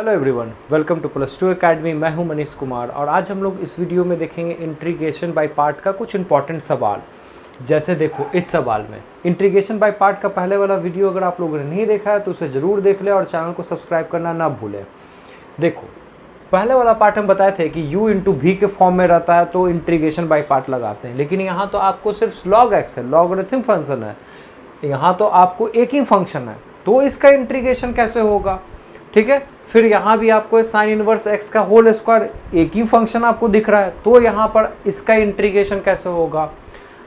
Hello everyone, welcome to +2 academy. मैं हूं मनीष कुमार और आज हम लोग इस वीडियो में देखेंगे इंटीग्रेशन बाय पार्ट का कुछ इंपॉर्टेंट सवाल। जैसे देखो, इस सवाल में इंटीग्रेशन बाय पार्ट का पहले वाला वीडियो अगर आप लोगों ने नहीं देखा है तो उसे ज़रूर देख लें और चैनल को सब्सक्राइब करना ना भूलें। देखो, पहले वाला पार्ट हम बताए थे कि u इंटू भी के फॉर्म में रहता है तो इंटीग्रेशन बाय पार्ट लगाते हैं, लेकिन यहाँ तो आपको सिर्फ लॉग एक्स है, लॉगरिथम फंक्शन है। यहाँ तो आपको एक ही फंक्शन है तो इसका इंटीग्रेशन कैसे होगा? ठीक है, फिर यहाँ भी आपको साइन इनवर्स एक्स का होल स्क्वायर, एक ही फंक्शन आपको दिख रहा है तो यहाँ पर इसका इंटीग्रेशन कैसे होगा?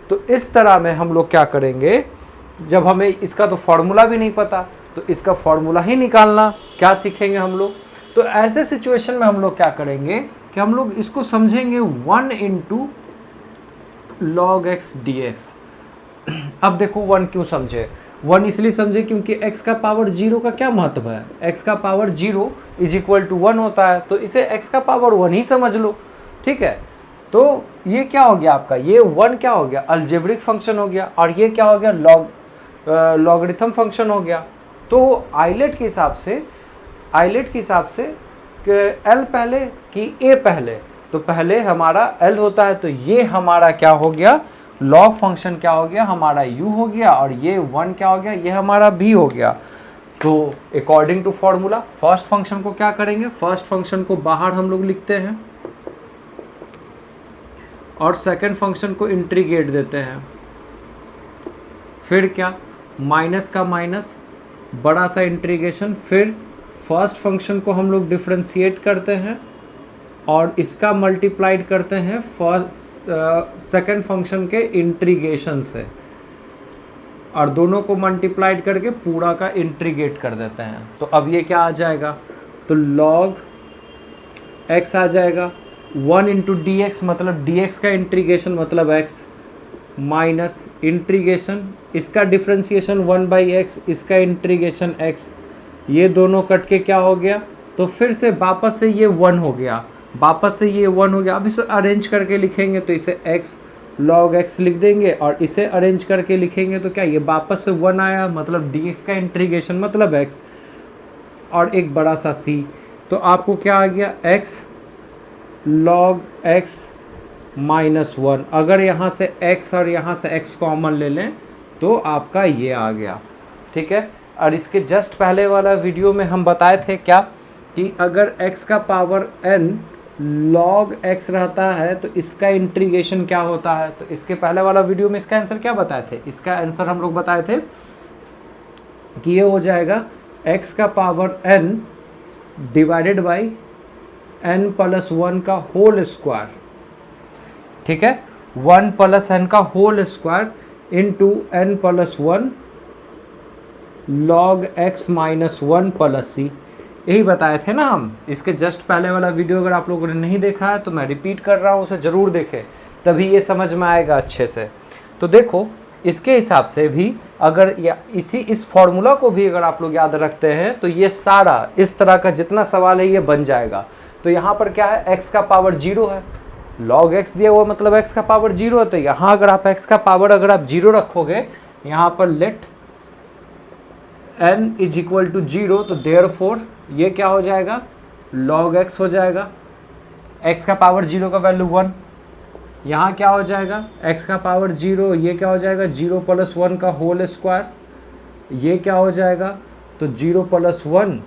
तो इस तरह में हम लोग क्या करेंगे, जब हमें इसका तो फॉर्मूला भी नहीं पता तो इसका फॉर्मूला ही निकालना क्या सीखेंगे हम लोग। तो ऐसे सिचुएशन में हम लोग क्या करेंगे कि हम लोग इसको समझेंगे 1 into log x d x. अब देखो 1 क्यों समझे? 1 इसलिए समझे क्योंकि x का पावर 0 का क्या महत्व है, x का पावर 0 इज इक्वल टू 1 होता है, तो इसे x का पावर 1 ही समझ लो। ठीक है, तो ये क्या हो गया आपका, ये 1 क्या हो गया, अलजेब्रिक फंक्शन हो गया, और ये क्या हो गया, लॉगरिथम फंक्शन हो गया। तो आइलेट के हिसाब से l पहले कि a पहले, तो पहले हमारा l होता है, तो ये हमारा क्या हो गया, लॉग फंक्शन क्या हो गया, हमारा u हो गया, और ये 1 क्या हो गया, ये हमारा b हो गया। तो according to formula first function को क्या करेंगे, फर्स्ट फंक्शन को बाहर हम लोग लिखते हैं और सेकंड फंक्शन को इंटीग्रेट देते हैं। फिर क्या, माइनस का माइनस, बड़ा सा इंटीग्रेशन, फिर फर्स्ट फंक्शन को हम लोग डिफ्रेंशिएट करते हैं और इसका मल्टीप्लाइड करते हैं सेकंड फंक्शन के इंटीग्रेशन से, और दोनों को मल्टीप्लाइड करके पूरा का इंटीग्रेट कर देते हैं। तो अब ये क्या आ जाएगा, तो log x आ जाएगा, 1 इंटू डी एक्स मतलब dx का इंटीग्रेशन मतलब x, माइनस इंटीग्रेशन इसका डिफ्रेंशिएशन 1/x, इसका इंटीग्रेशन x, ये दोनों कट के क्या हो गया, तो फिर से वापस से ये 1 हो गया, वापस से ये 1 हो गया। अब इसे अरेंज करके लिखेंगे तो इसे x log x लिख देंगे, और इसे अरेंज करके लिखेंगे तो क्या, ये वापस से 1 आया मतलब dx का इंटीग्रेशन मतलब x, और एक बड़ा सा c, तो आपको क्या आ गया, x log x माइनस 1। अगर यहाँ से x और यहाँ से x कॉमन ले लें तो आपका ये आ गया। ठीक है, और इसके जस्ट पहले वाला वीडियो में हम बताए थे क्या, कि अगर x का पावर n log x रहता है तो इसका इंटीग्रेशन क्या होता है। तो इसके पहले वाला वीडियो में इसका आंसर क्या बताए थे, इसका आंसर हम लोग बताए थे कि ये हो जाएगा x का power n divided by n plus 1 का होल स्क्वायर। ठीक है, 1 प्लस n का whole square into n plus 1 log x minus 1 plus c। यही बताए थे ना हम। इसके जस्ट पहले वाला वीडियो अगर आप लोगों ने नहीं देखा है तो मैं रिपीट कर रहा हूँ, उसे ज़रूर देखें, तभी ये समझ में आएगा अच्छे से। तो देखो, इसके हिसाब से भी अगर इस फॉर्मूला को भी अगर आप लोग याद रखते हैं तो ये सारा इस तरह का जितना सवाल है ये बन जाएगा। तो यहाँ पर क्या है, x का पावर 0 है, log x दिया हुआ मतलब x का पावर 0 है, तो यहाँ अगर आप x का पावर अगर आप 0 रखोगे, यहाँ पर let n is equal to 0, तो देयरफॉर ये क्या हो जाएगा, log x हो जाएगा, x का पावर 0 का वैल्यू 1, यहाँ क्या हो जाएगा, x का पावर 0, ये क्या हो जाएगा 0 प्लस 1 का होल स्क्वायर, ये क्या हो जाएगा, तो 0 plus 1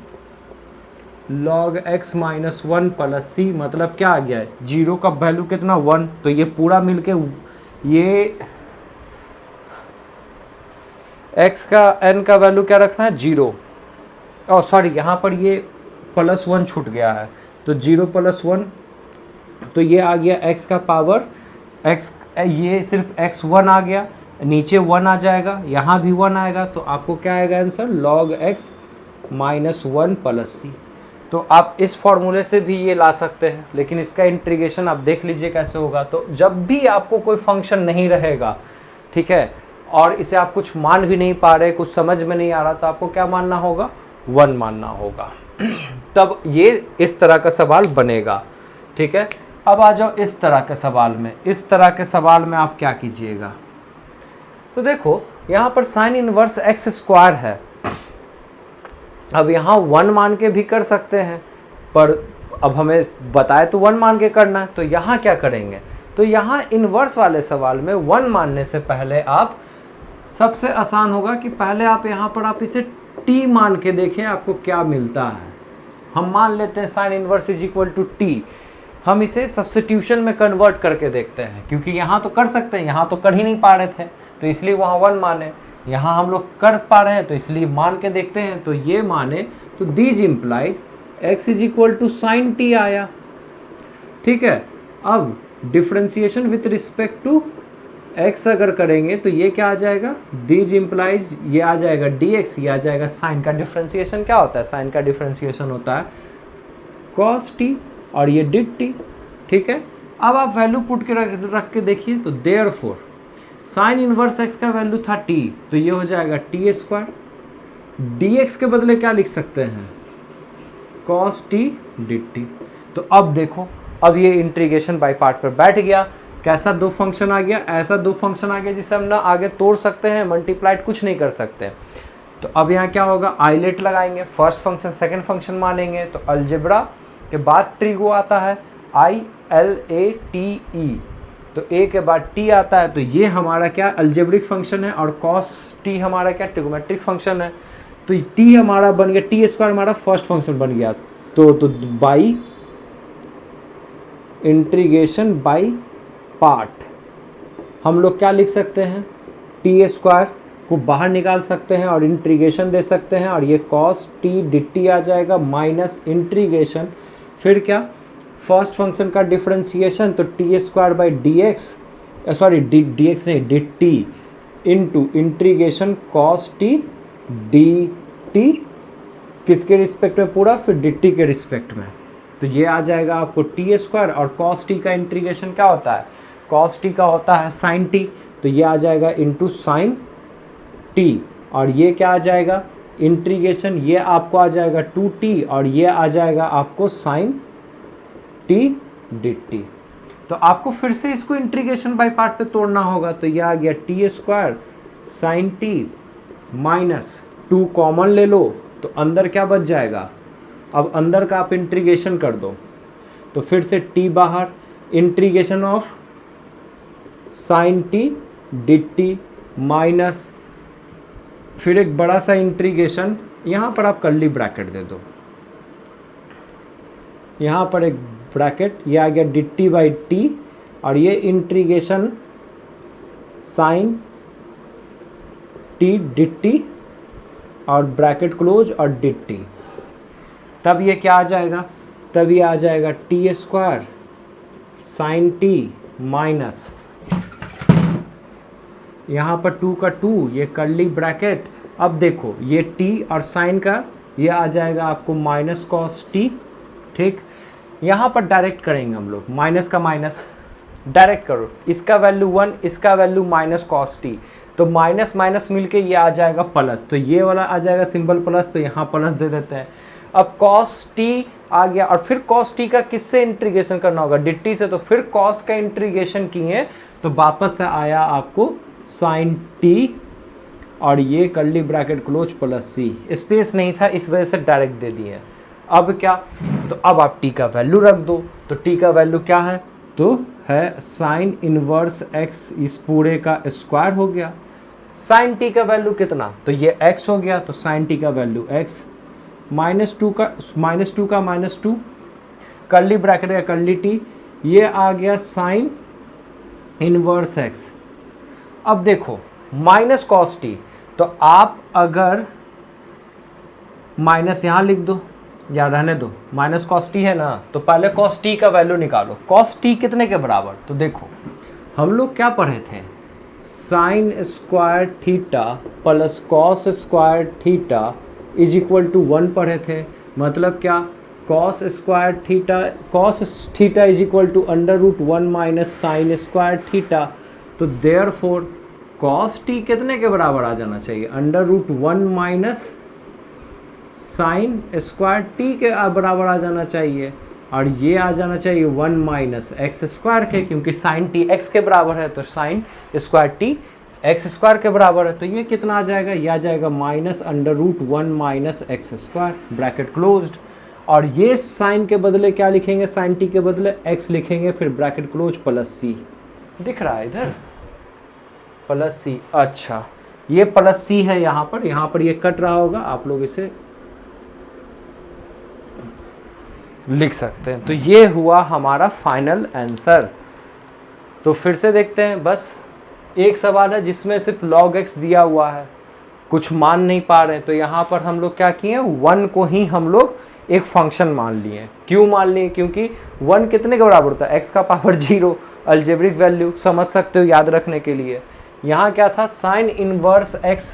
log x minus 1 plus c, मतलब क्या आ गया है, 0 का वैल्यू कितना 1, तो ये पूरा मिलके ये x का n का वैल्यू क्या रखना है 0, और सॉरी यहाँ पर ये प्लस 1 छूट गया है, तो 0 प्लस 1, तो ये आ गया x का पावर x, ये सिर्फ x1 आ गया, नीचे 1 आ जाएगा, यहाँ भी 1 आएगा, तो आपको क्या आएगा answer, log x minus 1 plus c। तो आप इस फॉर्मूले से भी ये ला सकते हैं, लेकिन इसका इंटीग्रेशन आप देख लीजिए कैसे होगा। तो जब भी आपको कोई फंक्शन नहीं रहेगा, ठीक है, और इसे आप कुछ मान भी नहीं पा रहे, कुछ समझ में नहीं आ रहा, तो आपको क्या मानना होगा, 1 मानना होगा। तब ये इस तरह का सवाल बनेगा। ठीक है, अब आ जाओ इस तरह के सवाल में। इस तरह के सवाल में आप क्या कीजिएगा, तो देखो यहाँ पर साइन इनवर्स एक्स स्क्वायर है, अब यहाँ 1 मान के भी कर सकते हैं, पर अब हमें बताए तो 1 मान के करना है, तो यहाँ क्या करेंगे, तो यहाँ इन्वर्स वाले सवाल में 1 मानने से पहले आप, सबसे आसान होगा कि पहले आप यहाँ पर आप इसे t मान के देखें आपको क्या मिलता है। हम मान लेते हैं sine inverse is equal to t, हम इसे सब्स्टिट्यूशन में कन्वर्ट करके देखते हैं, क्योंकि यहाँ तो कर सकते हैं, यहाँ तो कर ही नहीं पा रहे थे तो इसलिए वहाँ 1 माने, यहाँ हम लोग कर पा रहे हैं तो इसलिए मान के देखते हैं, तो ये माने तो these implies x is equal to sine t आया। ठीक है, अब differentiation with respect to x अगर करेंगे तो ये क्या आ जाएगा, दीज इम्प्लाइज ये आ जाएगा dx, ये आ जाएगा साइन का डिफ्रेंसिएशन क्या होता है, साइन का डिफ्रेंसिएशन होता है cos t और ये डिट टी। ठीक है, अब आप वैल्यू पुट के रख के देखिए, तो देयरफॉर साइन इनवर्स x का वैल्यू था t, तो ये हो जाएगा टी स्क्वायर, dx के बदले क्या लिख सकते हैं, cos t डिट टी। तो अब देखो, अब ये इंटीग्रेशन बाय पार्ट पर बैठ गया, कैसा दो फंक्शन आ गया, ऐसा दो फंक्शन आ गया जिसे हम ना आगे तोड़ सकते हैं, मल्टीप्लाइड कुछ नहीं कर सकते। तो अब यहाँ क्या होगा, आइलेट लगाएंगे, फर्स्ट फंक्शन सेकंड फंक्शन मानेंगे, तो अलजेब्रा के बाद ट्रिगो आता है ILATE, तो a के बाद t आता है, तो ये हमारा क्या अलजेब्रिक फंक्शन है और cos t हमारा क्या ट्रिगोमेट्रिक फंक्शन है। तो t हमारा बन गया, टी स्क्वायर हमारा फर्स्ट फंक्शन बन गया, तो बाई इंटीग्रेशन बाई पार्ट हम लोग क्या लिख सकते हैं, टी स्क्वायर को बाहर निकाल सकते हैं और इंटीग्रेशन दे सकते हैं, और ये cos t डिट टी आ जाएगा माइनस इंटीग्रेशन, फिर क्या फर्स्ट फंक्शन का डिफरेंशिएशन, तो t square by d x, sorry d x नहीं डिट t into integration cos t d t, किसके रिस्पेक्ट में पूरा, फिर डी टी के रिस्पेक्ट में। तो ये आ जाएगा आपको टी स्क्वायर, और cos t का इंटीग्रेशन क्या होता है, cos t का होता है sin t, तो ये आ जाएगा इंटू साइन t, और ये क्या आ जाएगा इंटीग्रेशन, ये आपको आ जाएगा 2t, और ये आ जाएगा आपको साइन t डिट टी। तो आपको फिर से इसको इंटीग्रेशन बाय पार्ट पे तोड़ना होगा, तो ये आ गया T square sine t minus 2 common ले लो, तो अंदर क्या बच जाएगा, अब अंदर का आप इंटीग्रेशन कर दो, तो फिर से t बाहर, इंटीग्रेशन ऑफ साइन t डिट टी माइनस, फिर एक बड़ा सा इंटीग्रेशन, यहाँ पर आप कर्ली ब्रैकेट दे दो, यहाँ पर एक ब्रैकेट, ये आ गया डिट टी बाई टी, और ये इंटीग्रेशन साइन टी डिट टी और ब्रैकेट क्लोज और डिट टी, तब ये क्या आ जाएगा, तब ये आ जाएगा T square sine T minus, यहाँ पर 2 का 2, ये कर्ली ब्रैकेट, अब देखो ये t और साइन का ये आ जाएगा आपको माइनस कॉस टी। ठीक, यहाँ पर डायरेक्ट करेंगे हम लोग, माइनस का माइनस डायरेक्ट करो, इसका वैल्यू 1, इसका वैल्यू माइनस कॉस टी, तो माइनस माइनस मिलके ये आ जाएगा प्लस, तो ये वाला आ जाएगा सिंबल प्लस, तो यहाँ प्लस दे देते हैं। अब कॉस टी आ गया, और फिर कॉस टी का किससे इंटीग्रेशन करना होगा, डिट टी से, तो फिर कॉस का इंटीग्रेशन किए तो वापस से आया आपको साइन टी, और ये कर्ली ब्रैकेट क्लोज प्लस सी, स्पेस नहीं था इस वजह से डायरेक्ट दे दिए। अब क्या, तो अब आप t का वैल्यू रख दो, तो t का वैल्यू क्या है, तो है साइन इनवर्स x, इस पूरे का स्क्वायर हो गया, साइन t का वैल्यू कितना, तो ये x हो गया, तो साइन t का वैल्यू x, माइनस टू का माइनस टू, कर्ली ब्रैकेट का कर्ली t, ये आ गया साइन इनवर्स x। अब देखो माइनस कॉस टी, तो आप अगर माइनस यहाँ लिख दो या रहने दो, माइनस कॉस टी है ना, तो पहले कॉस टी का वैल्यू निकालो, कॉस टी कितने के बराबर, तो देखो हम लोग क्या पढ़े थे, sine square theta plus cos square theta is equal to 1 पढ़े थे, मतलब क्या, cos square theta, cos theta is equal to under root 1 minus sine square theta, तो देयरफॉर कॉस टी कितने के बराबर आ जाना चाहिए, under root 1 minus sine square t के बराबर आ जाना चाहिए, और ये आ जाना चाहिए 1 माइनस एक्स स्क्वायर के, क्योंकि साइन टी एक्स के बराबर है, तो sign square T x square के बराबर है, तो ये कितना आ जाएगा, ये आ जाएगा minus under root 1 minus x square bracket closed, और ये साइन के बदले क्या लिखेंगे, साइन टी के बदले x लिखेंगे, फिर ब्रैकेट क्लोज प्लस सी, दिख रहा है इधर प्लस सी। अच्छा ये प्लस सी है, यहाँ पर ये कट रहा होगा, आप लोग इसे लिख सकते हैं। तो ये हुआ हमारा फाइनल आंसर। तो फिर से देखते हैं, बस एक सवाल है जिसमें सिर्फ log x दिया हुआ है, कुछ मान नहीं पा रहे, तो यहाँ पर हम लोग क्या किए, 1 को ही हम लोग एक फंक्शन मान लिए। क्यों मान लिए, क्योंकि 1 कितने के बराबर होता है, x का पावर 0, अलजेब्रिक वैल्यू समझ सकते हो याद रखने के लिए। यहाँ क्या था, साइन इनवर्स x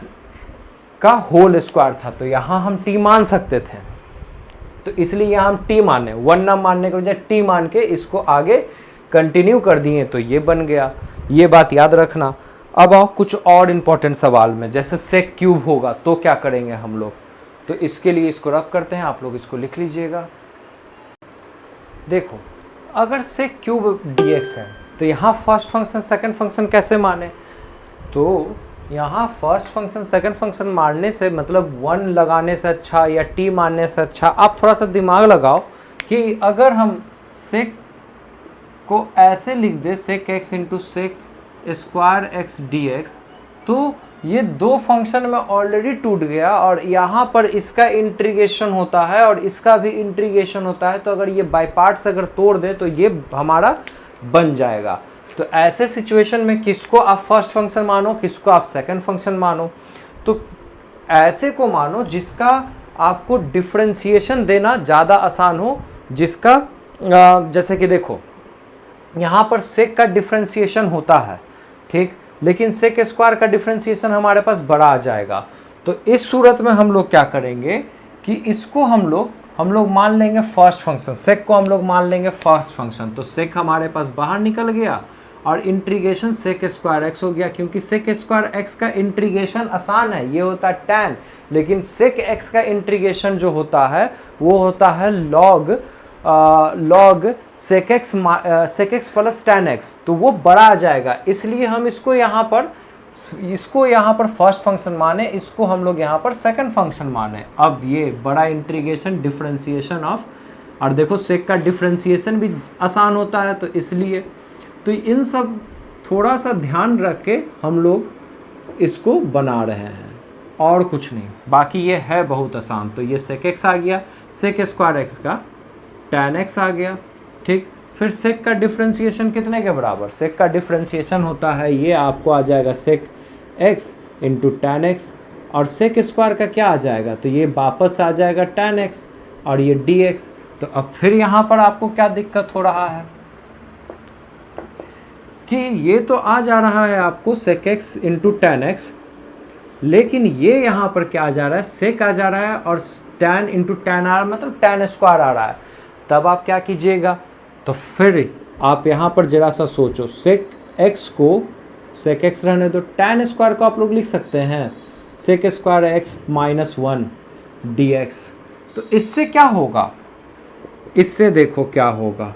का होल स्क्वायर था, तो यहाँ हम t मान सकते थे, तो इसलिए यहाँ हम t माने, 1 ना मानने के बजाय t मान के इसको आगे कंटिन्यू कर दिए, तो ये बन गया। ये बात याद रखना। अब आओ कुछ और इम्पोर्टेंट सवाल में, जैसे सेक क्यूब होगा तो क्या करेंगे हम लोग, तो इसके लिए इसको रब करते हैं, आप लोग इसको लिख लीजिएगा। देखो अगर सेक क्यूब dx है तो यहाँ फर्स्ट फंक्शन सेकंड फंक्शन कैसे माने, तो यहाँ फर्स्ट फंक्शन सेकंड फंक्शन मारने से मतलब 1 लगाने से अच्छा या t मानने से अच्छा, आप थोड़ा सा दिमाग लगाओ कि अगर हम सेक को ऐसे लिख दे, sec x into sec square x d x, तो ये दो फंक्शन में ऑलरेडी टूट गया और यहाँ पर इसका इंटीग्रेशन होता है और इसका भी इंटीग्रेशन होता है, तो अगर ये बाय पार्ट्स अगर तोड़ दे तो ये हमारा बन जाएगा। तो ऐसे सिचुएशन में किसको आप फर्स्ट फंक्शन मानो, किसको आप सेकंड फंक्शन मानो, तो ऐसे को मानो जिसका आपको डिफ्रेंशिएशन देना ज़्यादा आसान हो, जिसका जैसे कि देखो यहाँ पर सेक का डिफ्रेंशिएशन होता है, ठीक, लेकिन सेक स्क्वायर का डिफ्रेंशिएशन हमारे पास बड़ा आ जाएगा। तो इस सूरत में हम लोग क्या करेंगे कि इसको हम लोग मान लेंगे फर्स्ट फंक्शन, सेक को हम लोग मान लेंगे फर्स्ट फंक्शन, तो सेक हमारे पास बाहर निकल गया और इंटीग्रेशन सेक स्क्वायर एक्स हो गया, क्योंकि सेक स्क्वायर एक्स का इंटीग्रेशन आसान है, ये होता है टैन, लेकिन सेक एक्स का इंटीग्रेशन जो होता है वो होता है log sec x plus tan x, तो वो बड़ा आ जाएगा, इसलिए हम इसको यहाँ पर फर्स्ट फंक्शन माने, इसको हम लोग यहाँ पर सेकंड फंक्शन माने। अब ये बड़ा इंटीग्रेशन डिफ्रेंशिएशन ऑफ, और देखो सेक का डिफ्रेंशिएशन भी आसान होता है, तो इसलिए तो इन सब थोड़ा सा ध्यान रख के हम लोग इसको बना रहे हैं और कुछ नहीं, बाकी ये है बहुत आसान। तो ये सेक एक्स आ गया, सेक स्क्वायर एक्स का टैन एक्स आ गया, ठीक। फिर सेक का डिफ्रेंशिएशन कितने के बराबर, सेक का डिफ्रेंशिएशन होता है, ये आपको आ जाएगा sec x into tan x, और सेक स्क्वायर का क्या आ जाएगा, तो ये वापस आ जाएगा टैन एक्स और ये डी एक्स। तो अब फिर यहाँ पर आपको क्या दिक्कत हो रहा है कि ये तो आ जा रहा है आपको sec x into tan x, लेकिन ये यहाँ पर क्या आ जा रहा है, सेक आ जा रहा है और टैन इंटू टैन आ रहा है, मतलब टैन स्क्वायर आ रहा है। तब आप क्या कीजिएगा, तो फिर आप यहाँ पर जरा सा सोचो, सेक एक्स को सेक एक्स रहने दो, टैन स्क्वायर को आप लोग लिख सकते हैं sec square x minus 1 d x. तो इससे क्या होगा, इससे देखो क्या होगा,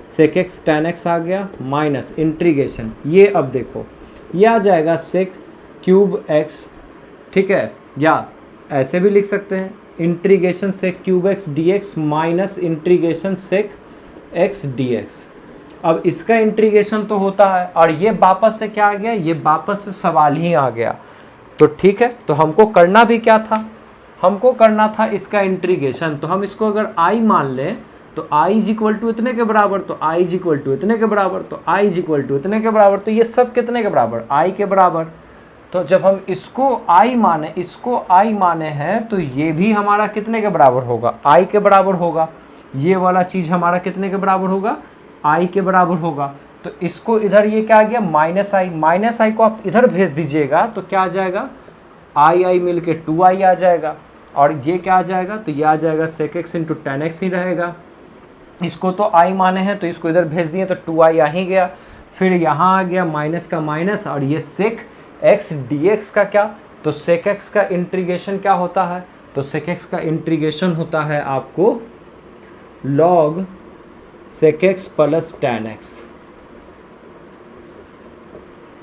सेक एक्स टैन एक्स आ गया माइनस इंटीग्रेशन, ये अब देखो ये आ जाएगा सेक क्यूब एक्स, ठीक है, या ऐसे भी लिख सकते हैं integration sec cube x d x minus integration sec x d x. अब इसका इंटीग्रेशन तो होता है और ये वापस से क्या आ गया, ये वापस से सवाल ही आ गया। तो ठीक है, तो हमको करना भी क्या था, हमको करना था इसका इंटीग्रेशन। तो हम इसको अगर i मान लें तो i इज इक्वल टू इतने के बराबर, तो i इज इक्वल टू इतने के बराबर, तो i इज इक्वल टू इतने के बराबर, तो ये सब कितने के बराबर, i के बराबर। तो जब हम इसको i माने, इसको i माने हैं, तो ये भी हमारा कितने के बराबर होगा, i के बराबर होगा। ये वाला चीज़ हमारा कितने के बराबर होगा, i के बराबर होगा। तो इसको इधर ये क्या आ गया माइनस i को आप इधर भेज दीजिएगा तो क्या आ जाएगा, i मिल के 2i आ जाएगा, और ये क्या आ जाएगा, तो ये आ जाएगा sec x into tan x ही रहेगा। इसको तो i माने हैं तो इसको इधर भेज दिए तो 2i आ ही गया। फिर यहाँ आ गया माइनस का माइनस, और ये सेक एक्स डी एक्स का क्या, तो सेक एक्स का इंटीग्रेशन क्या होता है, तो सेक एक्स का इंटीग्रेशन होता है आपको log sec x plus tan x,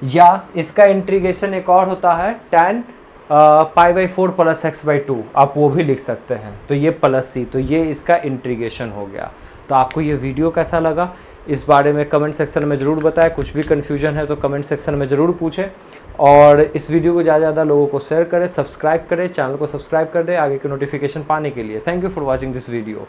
या इसका इंटीग्रेशन एक और होता है टैन π/4 प्लस x/2 आप वो भी लिख सकते हैं, तो ये प्लस c, तो ये इसका इंटीग्रेशन हो गया। तो आपको ये वीडियो कैसा लगा इस बारे में कमेंट सेक्शन में ज़रूर बताएं। कुछ भी कन्फ्यूजन है तो कमेंट सेक्शन में ज़रूर पूछें, और इस वीडियो को ज़्यादा से ज़्यादा लोगों को शेयर करें, सब्सक्राइब करें, चैनल को सब्सक्राइब कर दें आगे के नोटिफिकेशन पाने के लिए। Thank you for watching this video.